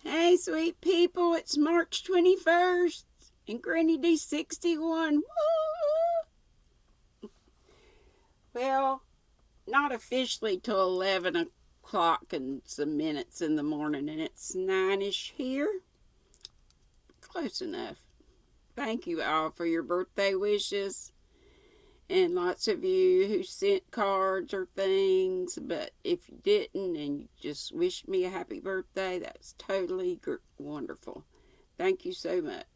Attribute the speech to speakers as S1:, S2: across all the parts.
S1: Hey, sweet people, it's March 21st and GrannyDee 61. Woo! Well, not officially till 11 o'clock and some minutes in the morning, and it's 9ish here. Close enough. Thank you all for your birthday wishes, and lots of you who sent cards or things. But if you didn't and you just wished me a happy birthday, that's totally wonderful. Thank you so much.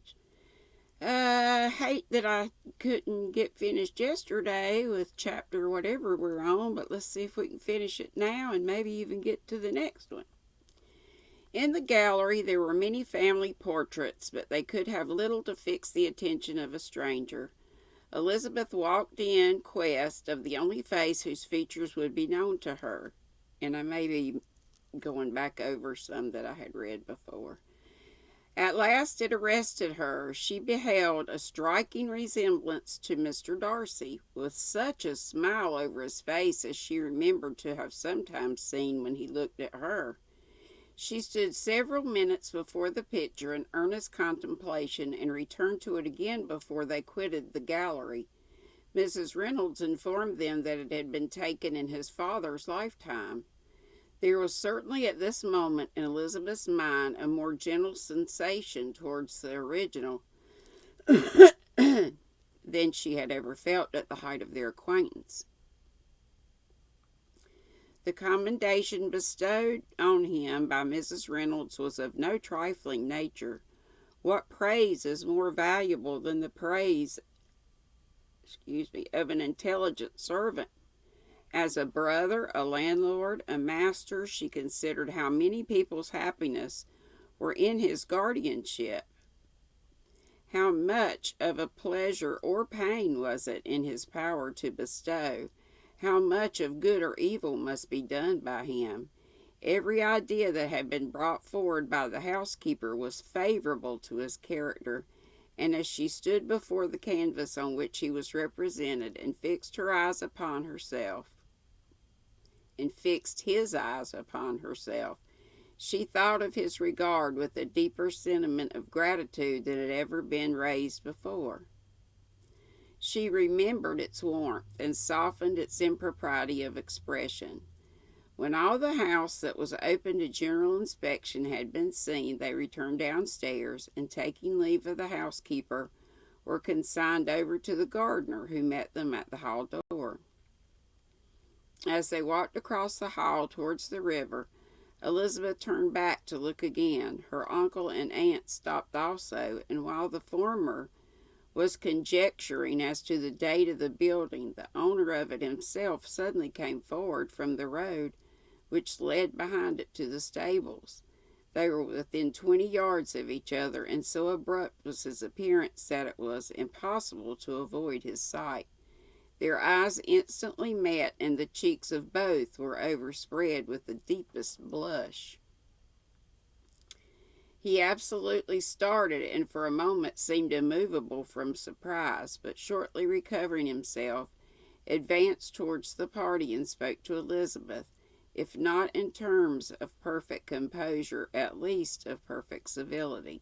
S1: Hate that I couldn't get finished yesterday with chapter whatever we're on, but let's see if we can finish it now and maybe even get to the next one. In the gallery there were many family portraits, but they could have little to fix the attention of a stranger. Elizabeth walked in quest of the only face whose features would be known to her, and I may be going back over some that I had read before. At last it arrested her. She beheld a striking resemblance to Mr. Darcy, with such a smile over his face as she remembered to have sometimes seen when he looked at her. She stood several minutes before the picture in earnest contemplation, and returned to it again before they quitted the gallery. Mrs. Reynolds informed them that it had been taken in his father's lifetime. There was certainly at this moment in Elizabeth's mind a more gentle sensation towards the original than she had ever felt at the height of their acquaintance. The commendation bestowed on him by Mrs. Reynolds was of no trifling nature. What praise is more valuable than the praise of an intelligent servant? As a brother, a landlord, a master, she considered how many people's happiness were in his guardianship. How much of a pleasure or pain was it in his power to bestow? How much of good or evil must be done by him? Every idea that had been brought forward by the housekeeper was favorable to his character, and as she stood before the canvas on which he was represented, and fixed his eyes upon herself, she thought of his regard with a deeper sentiment of gratitude than had ever been raised before. She remembered its warmth, and softened its impropriety of expression. When all the house that was open to general inspection had been seen, they returned downstairs, and taking leave of the housekeeper, were consigned over to the gardener, who met them at the hall door. As they walked across the hall towards the river, Elizabeth turned back to look again. Her uncle and aunt stopped also, and while the former was conjecturing as to the date of the building, the owner of it himself suddenly came forward from the road which led behind it to the stables. They were within 20 yards of each other, and so abrupt was his appearance that it was impossible to avoid his sight. Their eyes instantly met, and the cheeks of both were overspread with the deepest blush. He absolutely started, and for a moment seemed immovable from surprise, but shortly recovering himself, advanced towards the party and spoke to Elizabeth, if not in terms of perfect composure, at least of perfect civility.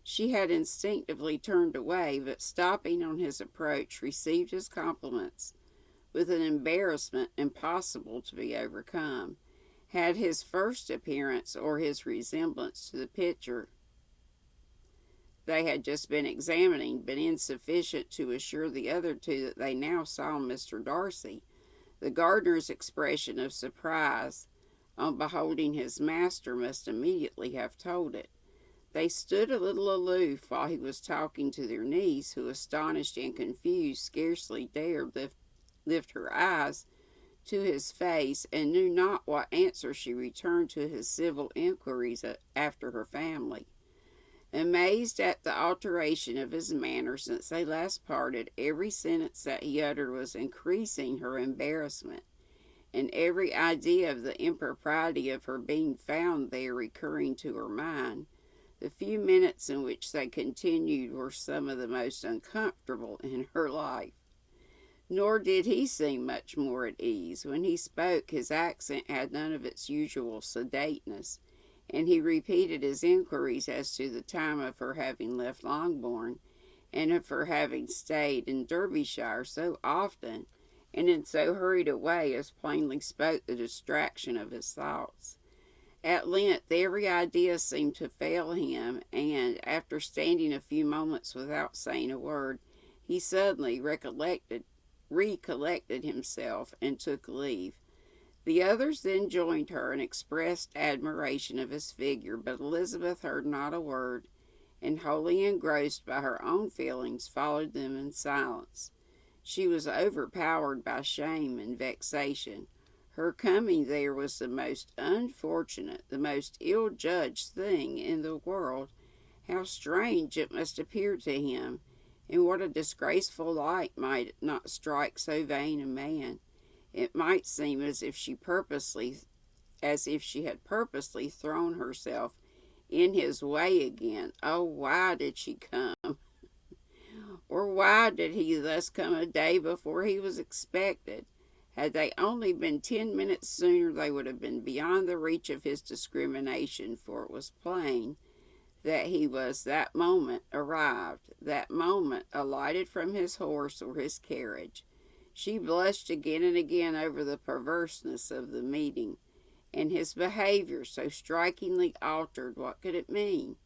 S1: She had instinctively turned away, but stopping on his approach, received his compliments with an embarrassment impossible to be overcome. Had his first appearance, or his resemblance to the picture they had just been examining, been insufficient to assure the other two that they now saw Mr. Darcy, the gardener's expression of surprise on beholding his master must immediately have told it. They stood a little aloof while he was talking to their niece, who, astonished and confused, scarcely dared lift her eyes to his face, and knew not what answer she returned to his civil inquiries after her family. Amazed at the alteration of his manner since they last parted, every sentence that he uttered was increasing her embarrassment, and every idea of the impropriety of her being found there recurring to her mind. The few minutes in which they continued were some of the most uncomfortable in her life. Nor did he seem much more at ease. When he spoke, his accent had none of its usual sedateness, and he repeated his inquiries as to the time of her having left Longbourn, and of her having stayed in Derbyshire so often, and in so hurried a way as plainly spoke the distraction of his thoughts. At length every idea seemed to fail him, and, after standing a few moments without saying a word, he suddenly recollected himself, and took leave. The others then joined her and expressed admiration of his figure, but Elizabeth heard not a word, and, wholly engrossed by her own feelings, followed them in silence. She was overpowered by shame and vexation. Her coming there was the most unfortunate, the most ill-judged thing in the world. How strange it must appear to him, and what a disgraceful light might it not strike so vain a man. It might seem as if she had purposely thrown herself in his way again. Oh, why did she come? Or why did he thus come a day before he was expected? Had they only been 10 minutes sooner, they would have been beyond the reach of his discrimination, for it was plain that he was that moment arrived, that moment alighted from his horse or his carriage. She blushed again and again over the perverseness of the meeting, and his behavior so strikingly altered. What could it mean?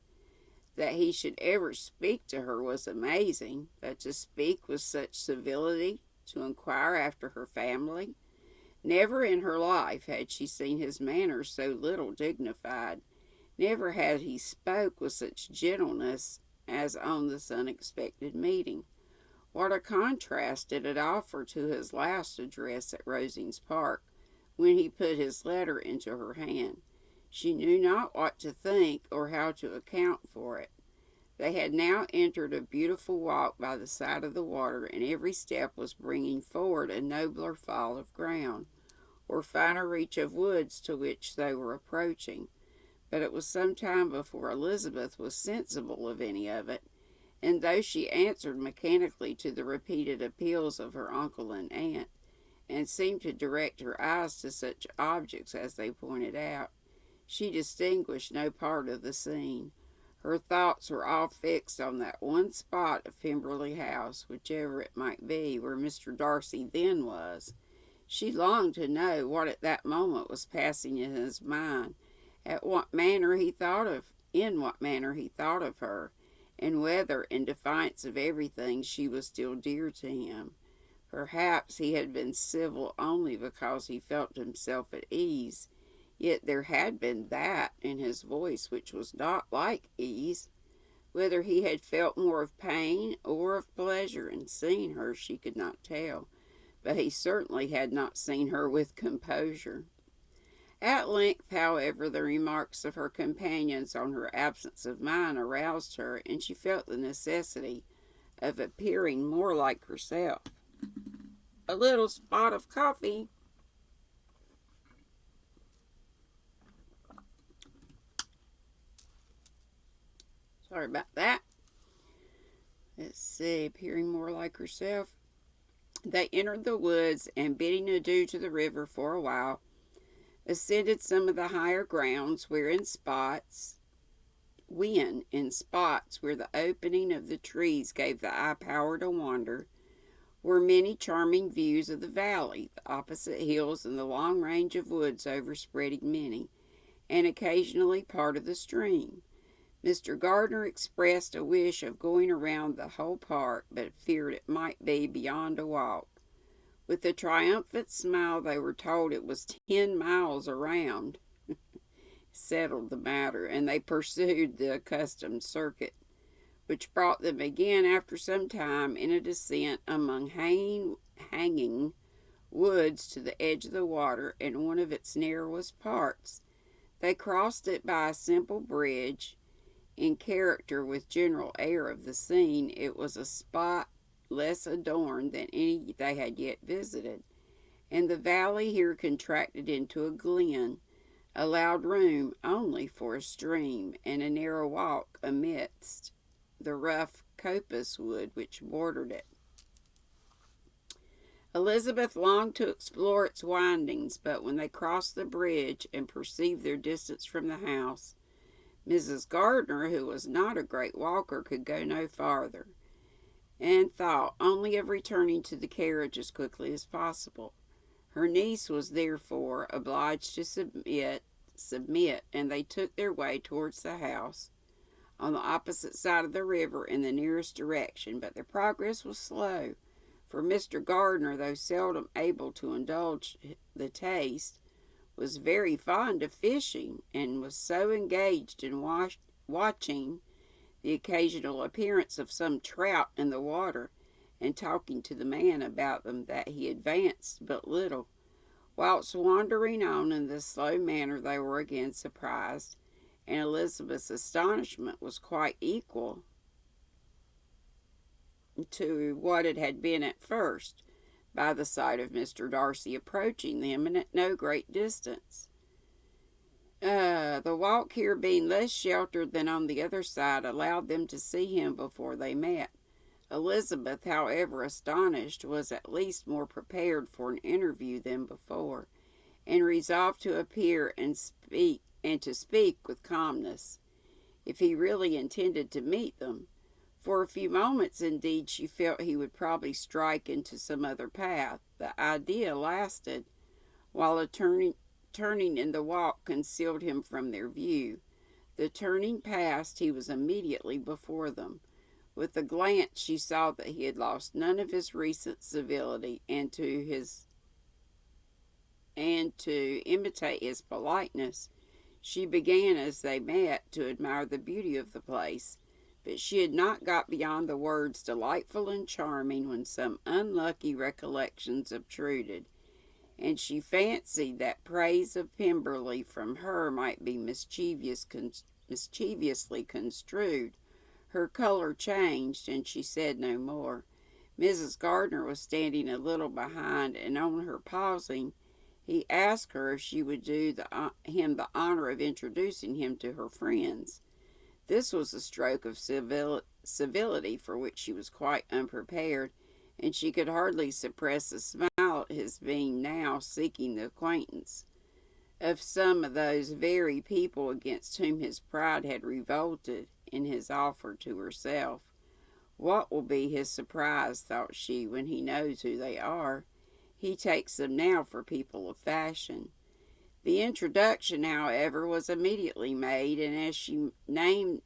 S1: That he should ever speak to her was amazing, but to speak with such civility, to inquire after her family. Never in her life had she seen his manners so little dignified. Never had he spoke with such gentleness as on this unexpected meeting. What a contrast did it offer to his last address at Rosings Park, when he put his letter into her hand. She knew not what to think or how to account for it. They had now entered a beautiful walk by the side of the water, and every step was bringing forward a nobler fall of ground, or finer reach of woods to which they were approaching. But it was some time before Elizabeth was sensible of any of it, and though she answered mechanically to the repeated appeals of her uncle and aunt, and seemed to direct her eyes to such objects as they pointed out, she distinguished no part of the scene. Her thoughts were all fixed on that one spot of Pemberley House, whichever it might be, where Mr. Darcy then was. She longed to know what at that moment was passing in his mind, in what manner he thought of her, and whether, in defiance of everything, she was still dear to him. Perhaps he had been civil only because he felt himself at ease, yet there had been that in his voice which was not like ease. Whether he had felt more of pain or of pleasure in seeing her, she could not tell, but he certainly had not seen her with composure. At length, however, the remarks of her companions on her absence of mind aroused her, and she felt the necessity of appearing more like herself. A little spot of coffee. Sorry about that. Let's see, appearing more like herself. They entered the woods, and bidding adieu to the river for a while, ascended some of the higher grounds, where in spots where the opening of the trees gave the eye power to wander, were many charming views of the valley, the opposite hills, and the long range of woods overspreading many, and occasionally part of the stream. Mr. Gardner expressed a wish of going around the whole park, but feared it might be beyond a walk. With a triumphant smile, they were told it was 10 miles around. Settled the matter, and they pursued the accustomed circuit, which brought them again after some time in a descent among hanging woods to the edge of the water and one of its narrowest parts. They crossed it by a simple bridge. In character with general air of the scene, it was a spot less adorned than any they had yet visited, and the valley here contracted into a glen, allowed room only for a stream, and a narrow walk amidst the rough coppice wood which bordered it. Elizabeth longed to explore its windings, but when they crossed the bridge and perceived their distance from the house, Mrs. Gardner, who was not a great walker, could go no farther, and thought only of returning to the carriage as quickly as possible. Her niece was therefore obliged to submit, and they took their way towards the house on the opposite side of the river in the nearest direction, but their progress was slow, for Mr. Gardner, though seldom able to indulge the taste, was very fond of fishing, and was so engaged in watching the occasional appearance of some trout in the water, and talking to the man about them, that he advanced but little. Whilst wandering on in this slow manner, they were again surprised, and Elizabeth's astonishment was quite equal to what it had been at first, by the sight of Mr. Darcy approaching them, and at no great distance. The walk here being less sheltered than on the other side, allowed them to see him before they met. Elizabeth, however astonished, was at least more prepared for an interview than before, and resolved to appear and to speak with calmness, if he really intended to meet them. For a few moments, indeed, she felt he would probably strike into some other path. The idea lasted, while a turning in the walk concealed him from their view. The turning past, he was immediately before them. With a glance she saw that he had lost none of his recent civility, and to imitate his politeness, she began, as they met, to admire the beauty of the place. But she had not got beyond the words delightful and charming when some unlucky recollections obtruded, and she fancied that praise of Pemberley from her might be mischievously construed. Her colour changed, and she said no more. Mrs. Gardner was standing a little behind, and on her pausing, he asked her if she would do him the honour of introducing him to her friends. This was a stroke of civility for which she was quite unprepared, and she could hardly suppress a smile at his being now seeking the acquaintance of some of those very people against whom his pride had revolted in his offer to herself. What will be his surprise, thought she, when he knows who they are? He takes them now for people of fashion. The introduction, however, was immediately made, and as she named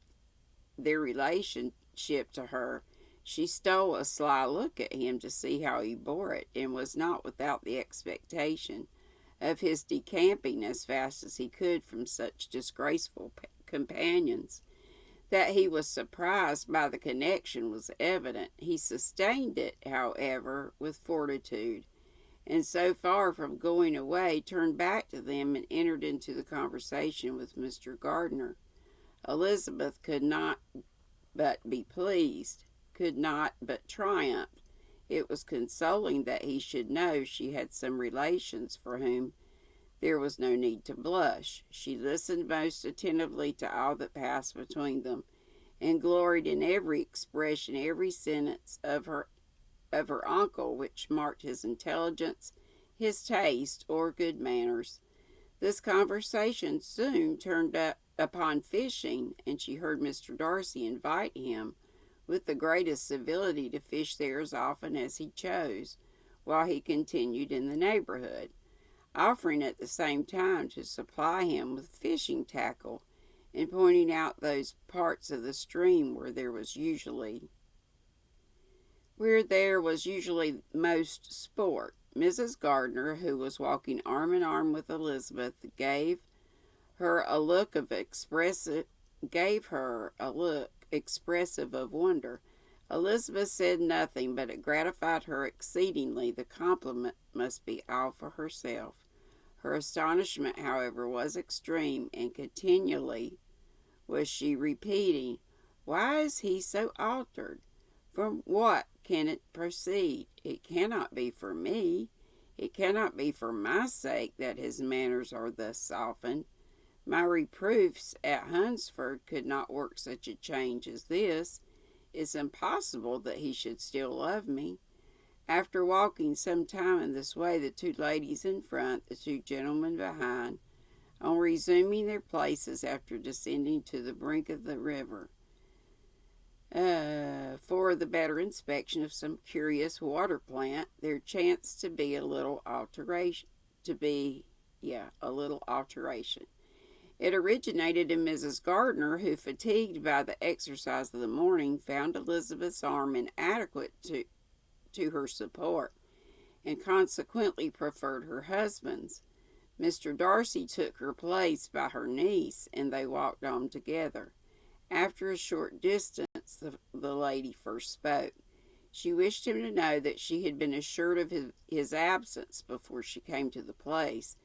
S1: their relationship to her, she stole a sly look at him to see how he bore it, and was not without the expectation of his decamping as fast as he could from such disgraceful companions. That he was surprised by the connection was evident. He sustained it, however, with fortitude, and so far from going away, turned back to them and entered into the conversation with Mr. Gardner. Elizabeth could not but be pleased, could not but triumph. It was consoling that he should know she had some relations for whom there was no need to blush. She listened most attentively to all that passed between them, and gloried in every expression, every sentence of her uncle, which marked his intelligence, his taste, or good manners. This conversation soon turned up upon fishing, and she heard Mr. Darcy invite him with the greatest civility to fish there as often as he chose, while he continued in the neighbourhood, offering at the same time to supply him with fishing tackle, and pointing out those parts of the stream where there was usually most sport. Mrs. Gardner, who was walking arm in arm with Elizabeth, gave her a look expressive of wonder. Elizabeth said nothing, but it gratified her exceedingly. The compliment must be all for herself. Her astonishment, however, was extreme, and continually was she repeating, "Why is he so altered? From what can it proceed? It cannot be for me. It cannot be for my sake that his manners are thus softened. My reproofs at Hunsford could not work such a change as this. It's impossible that he should still love me. After walking some time in this way, the two ladies in front, the two gentlemen behind, on resuming their places after descending to the brink of the river, for the better inspection of some curious water plant, there chanced to be a little alteration. It originated in Mrs. Gardner, who, fatigued by the exercise of the morning, found Elizabeth's arm inadequate to her support, and consequently preferred her husband's. Mr. Darcy took her place by her niece, and they walked on together. After a short distance, the lady first spoke. She wished him to know that she had been assured of his absence before she came to the place,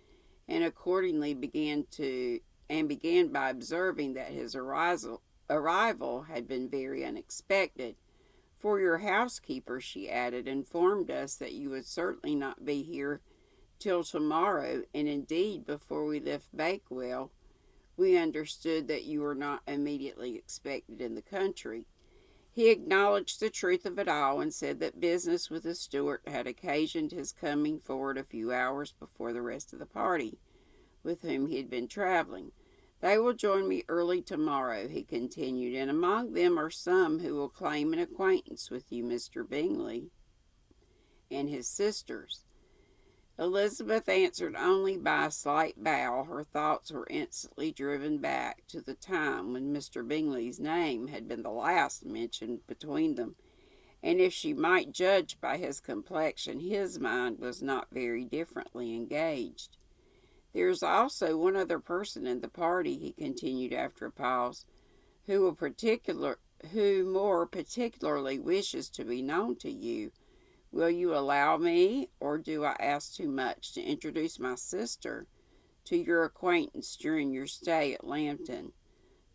S1: and accordingly began by observing that his arrival had been very unexpected. For your housekeeper, she added, informed us that you would certainly not be here till tomorrow, and indeed, before we left Bakewell, we understood that you were not immediately expected in the country. He acknowledged the truth of it all, and said that business with the steward had occasioned his coming forward a few hours before the rest of the party, with whom he had been traveling. They will join me early tomorrow, he continued, and among them are some who will claim an acquaintance with you, Mr. Bingley, and his sisters. Elizabeth answered only by a slight bow. Her thoughts were instantly driven back to the time when Mr. Bingley's name had been the last mentioned between them, and if she might judge by his complexion, his mind was not very differently engaged. There is also one other person in the party, he continued after a pause, who more particularly wishes to be known to you. Will you allow me, or do I ask too much, to introduce my sister to your acquaintance during your stay at Lambton?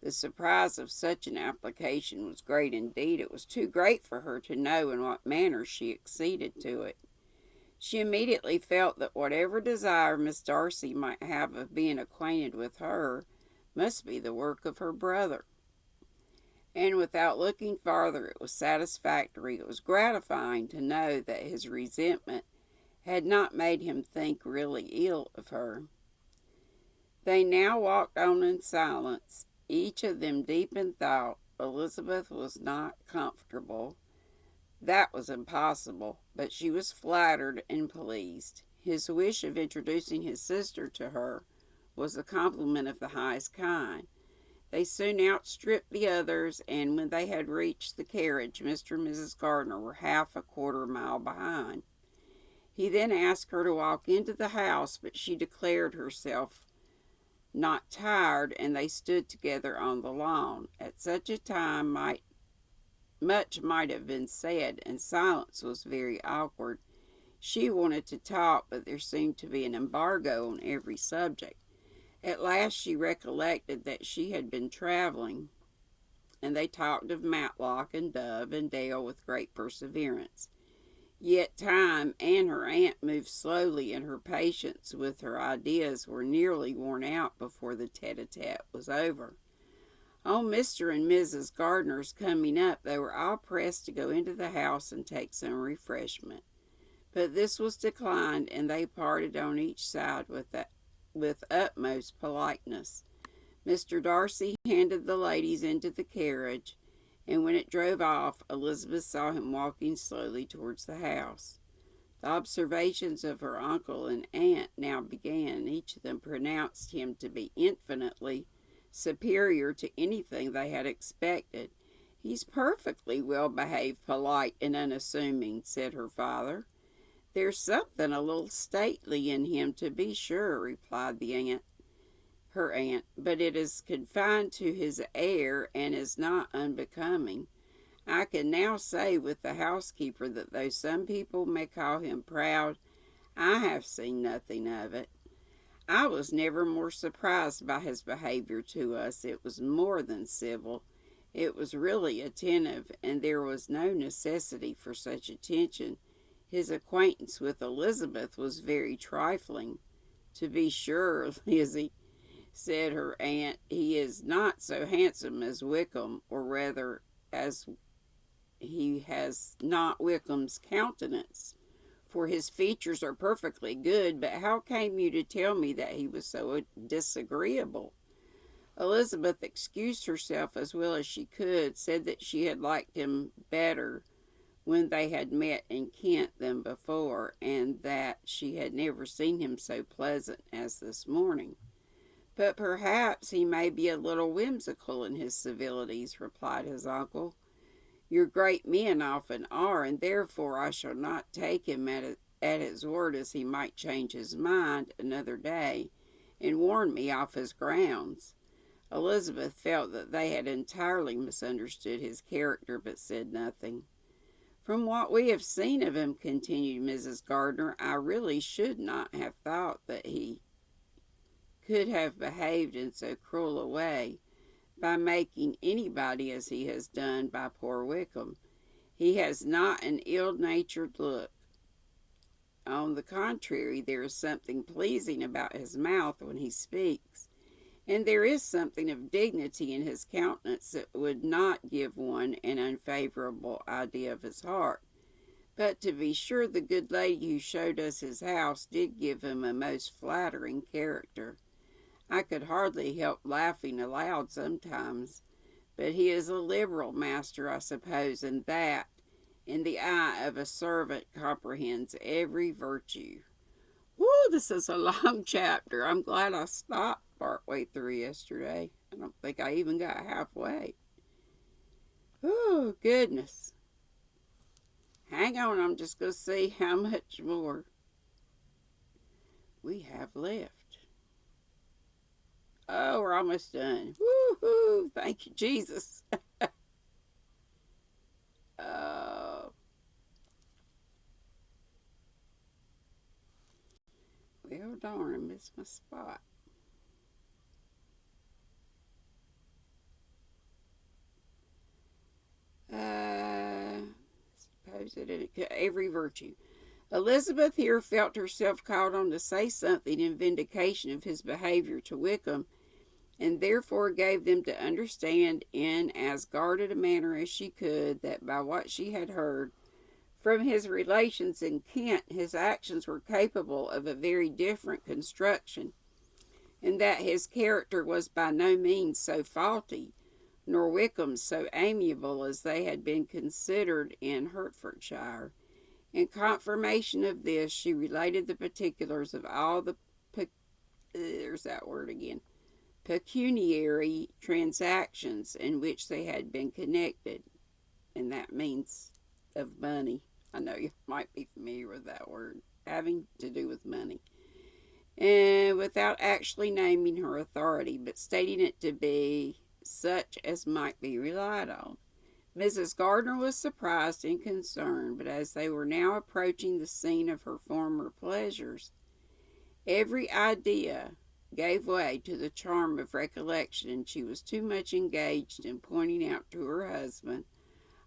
S1: The surprise of such an application was great indeed. It was too great for her to know in what manner she acceded to it. She immediately felt that whatever desire Miss Darcy might have of being acquainted with her must be the work of her brother. And without looking farther, it was gratifying to know that his resentment had not made him think really ill of her. They now walked on in silence, each of them deep in thought. Elizabeth was not comfortable. That was impossible, but she was flattered and pleased. His wish of introducing his sister to her was a compliment of the highest kind. They soon outstripped the others, and when they had reached the carriage, Mr. and Mrs. Gardner were half a quarter mile behind. He then asked her to walk into the house, but she declared herself not tired, and they stood together on the lawn. At such a time much might have been said, and silence was very awkward. She wanted to talk, but there seemed to be an embargo on every subject. At last she recollected that she had been traveling, and they talked of Matlock and Dove and Dale with great perseverance. Yet time and her aunt moved slowly, and her patience with her ideas were nearly worn out before the tete-a-tete was over. On Mr. and Mrs. Gardner's coming up, they were all pressed to go into the house and take some refreshment. But this was declined, and they parted on each side with utmost politeness. Mr. Darcy handed the ladies into the carriage, and when it drove off, Elizabeth saw him walking slowly towards the house. The observations of her uncle and aunt now began. Each of them pronounced him to be infinitely superior to anything they had expected. "He's perfectly well behaved, polite, and unassuming," said her father. "There's something a little stately in him, to be sure," replied her aunt, "but it is confined to his air, and is not unbecoming. I can now say with the housekeeper that though some people may call him proud, I have seen nothing of it. I was never more surprised by his behavior to us. It was more than civil. It was really attentive, and there was no necessity for such attention. His acquaintance with Elizabeth was very trifling." "To be sure, Lizzie," said her aunt, "he is not so handsome as Wickham, or rather as he has not Wickham's countenance, for his features are perfectly good, but how came you to tell me that he was so disagreeable?" Elizabeth excused herself as well as she could, said that she had liked him better when they had met in Kent than before, and that she had never seen him so pleasant as this morning. "But perhaps he may be a little whimsical in his civilities," replied his uncle. "Your great men often are, and therefore I shall not take him at his word, as he might change his mind another day and warn me off his grounds." Elizabeth felt that they had entirely misunderstood his character, but said nothing. "From what we have seen of him," continued Mrs. Gardner, "I really should not have thought that he could have behaved in so cruel a way, by making anybody as he has done by poor Wickham. He has not an ill-natured look. On the contrary, there is something pleasing about his mouth when he speaks, and there is something of dignity in his countenance that would not give one an unfavourable idea of his heart. But to be sure, the good lady who showed us his house did give him a most flattering character. I could hardly help laughing aloud sometimes. But he is a liberal master, I suppose, and that, in the eye of a servant, comprehends every virtue." Woo, this is a long chapter. I'm glad I stopped partway through yesterday. I don't think I even got halfway. Oh, goodness. Hang on, I'm just going to see how much more we have left. Oh, we're almost done. Woo-hoo! Thank you, Jesus. Well, darn, I missed my spot. Suppose every virtue. Elizabeth here felt herself called on to say something in vindication of his behavior to Wickham, and therefore gave them to understand in as guarded a manner as she could that by what she had heard from his relations in Kent his actions were capable of a very different construction, and that his character was by no means so faulty, nor Wickham's so amiable as they had been considered in Hertfordshire. In confirmation of this, she related the particulars of all the there's that word again, pecuniary transactions in which they had been connected, and that means of money. I know you might be familiar with that word, having to do with money, and without actually naming her authority, but stating it to be such as might be relied on. Mrs. Gardner was surprised and concerned, but as they were now approaching the scene of her former pleasures, every idea gave way to the charm of recollection, and she was too much engaged in pointing out to her husband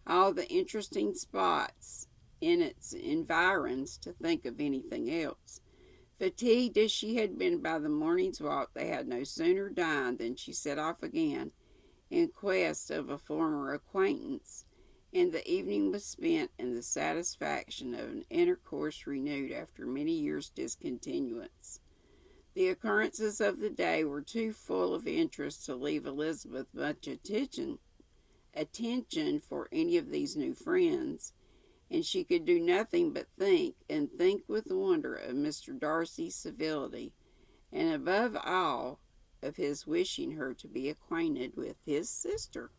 S1: all the interesting spots in its environs to think of anything else. Fatigued as she had been by the morning's walk, they had no sooner dined than she set off again in quest of a former acquaintance, and the evening was spent in the satisfaction of an intercourse renewed after many years' discontinuance. The occurrences of the day were too full of interest to leave Elizabeth much attention for any of these new friends, and she could do nothing but think, and think with wonder, of Mr. Darcy's civility, and above all of his wishing her to be acquainted with his sister.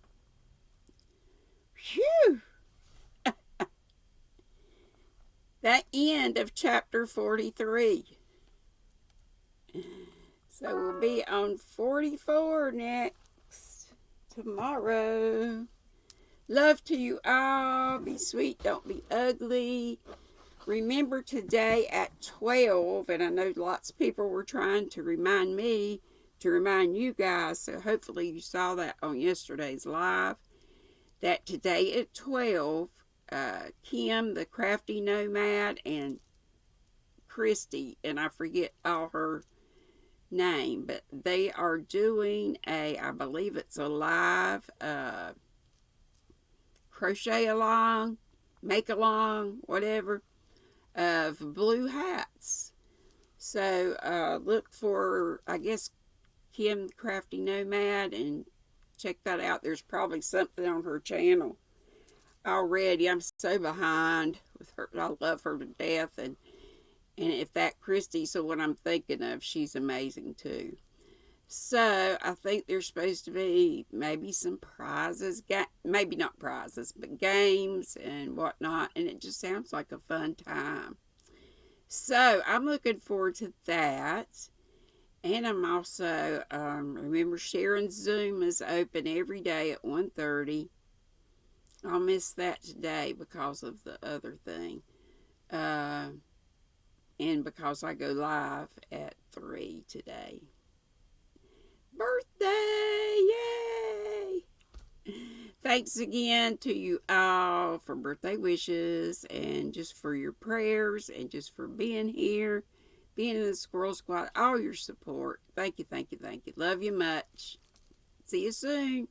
S1: Phew! The end of chapter 43. So we'll be on 44 next tomorrow. Love to you all. Be sweet, don't be ugly. Remember today at 12, and I know lots of people were trying to remind me to remind you guys, so hopefully you saw that on yesterday's live, that today at 12, Kim, the Crafty Nomad, and Christy, and I forget all her name, but they are doing I believe it's a live crochet along, make along, whatever, of blue hats. So look for, I guess, Kim Crafty Nomad and check that out. There's probably something on her channel already. I'm so behind with her. I love her to death. And if that Christy's the one I'm thinking of, she's amazing too. So I think there's supposed to be maybe some prizes, maybe not prizes, but games and whatnot. And it just sounds like a fun time. So I'm looking forward to that. And I'm also, remember Sharon's Zoom is open every day at 1:30. I'll miss that today because of the other thing. And because I go live at 3 today. Birthday! Yay! Thanks again to you all for birthday wishes and just for your prayers and just for being here, being in the Squirrel Squad, all your support. Thank you, thank you, thank you. Love you much. See you soon.